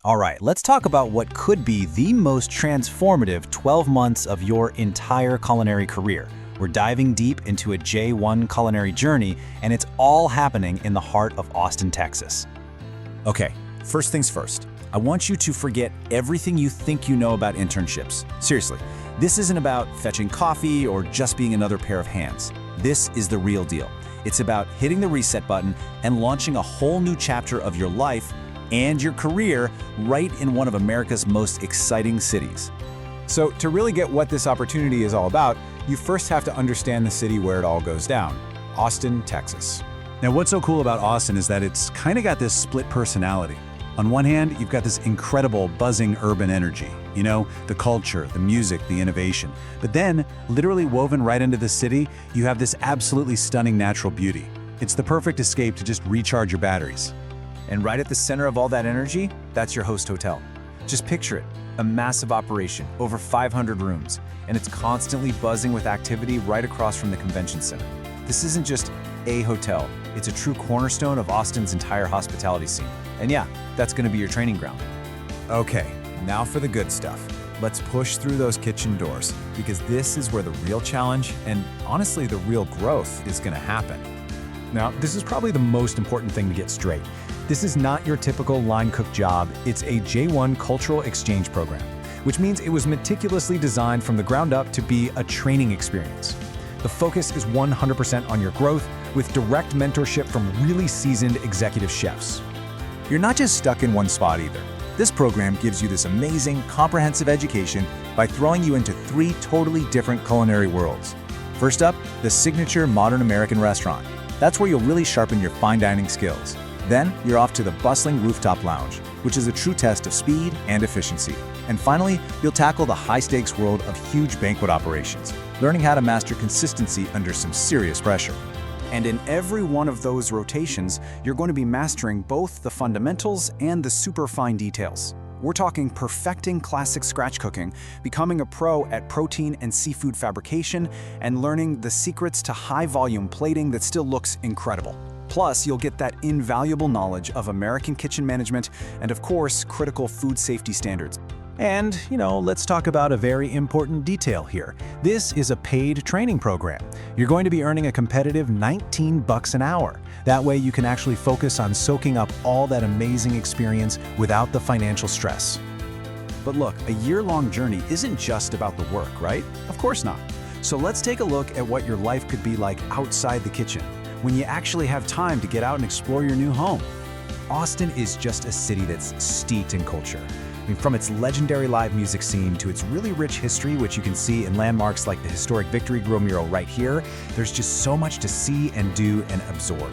All right, let's talk about what could be the most transformative 12 months of your entire culinary career. We're diving deep into a J-1 culinary journey, and it's all happening in the heart of Austin, Texas. Okay, first things first. I want you to forget everything you think you know about internships. Seriously, this isn't about fetching coffee or just being another pair of hands. This is the real deal. It's about hitting the reset button and launching a whole new chapter of your life and your career right in one of America's most exciting cities. So to really get what this opportunity is all about, you first have to understand the city where it all goes down, Austin, Texas. Now, what's so cool about Austin is that it's kind of got this split personality. On one hand, you've got this incredible buzzing urban energy, you know, the culture, the music, the innovation. But then, literally woven right into the city, you have this absolutely stunning natural beauty. It's the perfect escape to just recharge your batteries. And right at the center of all that energy, that's your host hotel. Just picture it, a massive operation, over 500 rooms, and it's constantly buzzing with activity right across from the convention center. This isn't just a hotel, it's a true cornerstone of Austin's entire hospitality scene. And yeah, that's gonna be your training ground. Okay, now for the good stuff. Let's push through those kitchen doors, because this is where the real challenge and honestly the real growth is gonna happen. Now, this is probably the most important thing to get straight. This is not your typical line cook job, it's a J-1 cultural exchange program, which means it was meticulously designed from the ground up to be a training experience. The focus is 100% on your growth, with direct mentorship from really seasoned executive chefs. You're not just stuck in one spot either. This program gives you this amazing, comprehensive education by throwing you into 3 totally different culinary worlds. First up, the signature modern American restaurant. That's where you'll really sharpen your fine dining skills. Then, you're off to the bustling Rooftop lounge, which is a true test of speed and efficiency. And finally, you'll tackle the high-stakes world of huge banquet operations, learning how to master consistency under some serious pressure. And in every one of those rotations, you're going to be mastering both the fundamentals and the super fine details. We're talking perfecting classic scratch cooking, becoming a pro at protein and seafood fabrication, and learning the secrets to high-volume plating that still looks incredible. Plus, you'll get that invaluable knowledge of American kitchen management and, of course, critical food safety standards. And, let's talk about a very important detail here. This is a paid training program. You're going to be earning a competitive $19 an hour. That way you can actually focus on soaking up all that amazing experience without the financial stress. But look, a year-long journey isn't just about the work, right? Of course not. So let's take a look at what your life could be like outside the kitchen, when you actually have time to get out and explore your new home. Austin is just a city that's steeped in culture. From its legendary live music scene to its really rich history, which you can see in landmarks like the historic Victory Grill mural right here, there's just so much to see and do and absorb.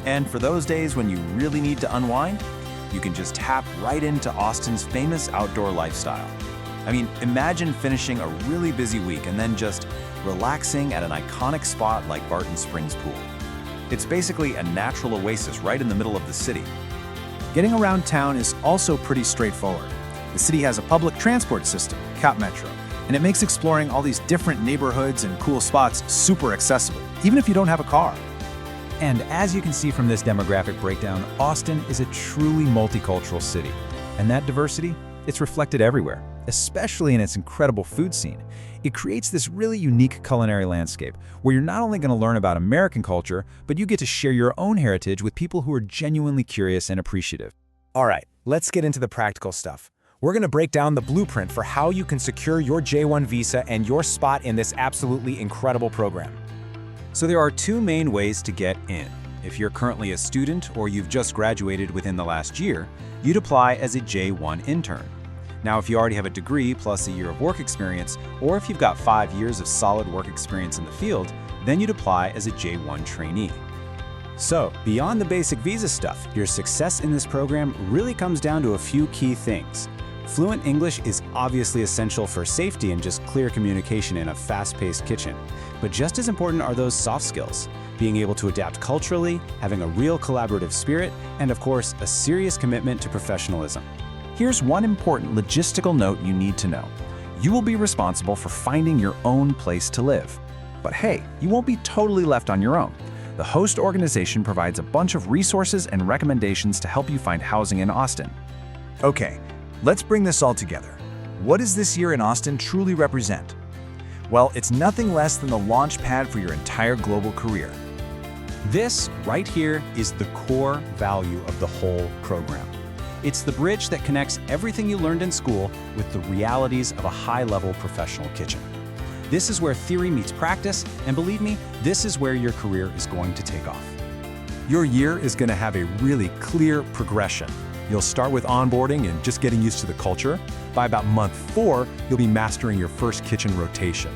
And for those days when you really need to unwind, you can just tap right into Austin's famous outdoor lifestyle. Imagine finishing a really busy week and then just relaxing at an iconic spot like Barton Springs Pool. It's basically a natural oasis right in the middle of the city. Getting around town is also pretty straightforward. The city has a public transport system, Cap Metro, and it makes exploring all these different neighborhoods and cool spots super accessible, even if you don't have a car. And as you can see from this demographic breakdown, Austin is a truly multicultural city. And that diversity, it's reflected everywhere, especially in its incredible food scene. It creates this really unique culinary landscape where you're not only going to learn about American culture, but you get to share your own heritage with people who are genuinely curious and appreciative. All right, let's get into the practical stuff. We're going to break down the blueprint for how you can secure your J-1 visa and your spot in this absolutely incredible program. So there are 2 main ways to get in. If you're currently a student or you've just graduated within the last year, you'd apply as a J-1 intern. Now, if you already have a degree plus a year of work experience, or if you've got 5 years of solid work experience in the field, then you'd apply as a J-1 trainee. So, beyond the basic visa stuff, your success in this program really comes down to a few key things. Fluent English is obviously essential for safety and just clear communication in a fast-paced kitchen. But just as important are those soft skills, being able to adapt culturally, having a real collaborative spirit, and of course, a serious commitment to professionalism. Here's one important logistical note you need to know. You will be responsible for finding your own place to live. But hey, you won't be totally left on your own. The host organization provides a bunch of resources and recommendations to help you find housing in Austin. Okay, let's bring this all together. What does this year in Austin truly represent? Well, it's nothing less than the launch pad for your entire global career. This right here is the core value of the whole program. It's the bridge that connects everything you learned in school with the realities of a high-level professional kitchen. This is where theory meets practice, and believe me, this is where your career is going to take off. Your year is going to have a really clear progression. You'll start with onboarding and just getting used to the culture. By about month 4, you'll be mastering your first kitchen rotation.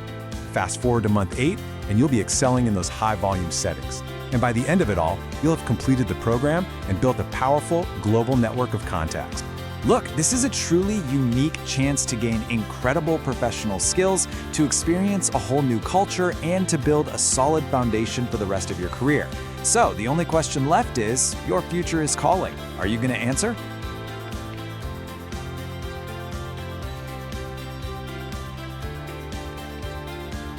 Fast forward to month 8, and you'll be excelling in those high-volume settings. And by the end of it all, you'll have completed the program and built a powerful global network of contacts. Look, this is a truly unique chance to gain incredible professional skills, to experience a whole new culture, and to build a solid foundation for the rest of your career. So the only question left is, your future is calling. Are you going to answer?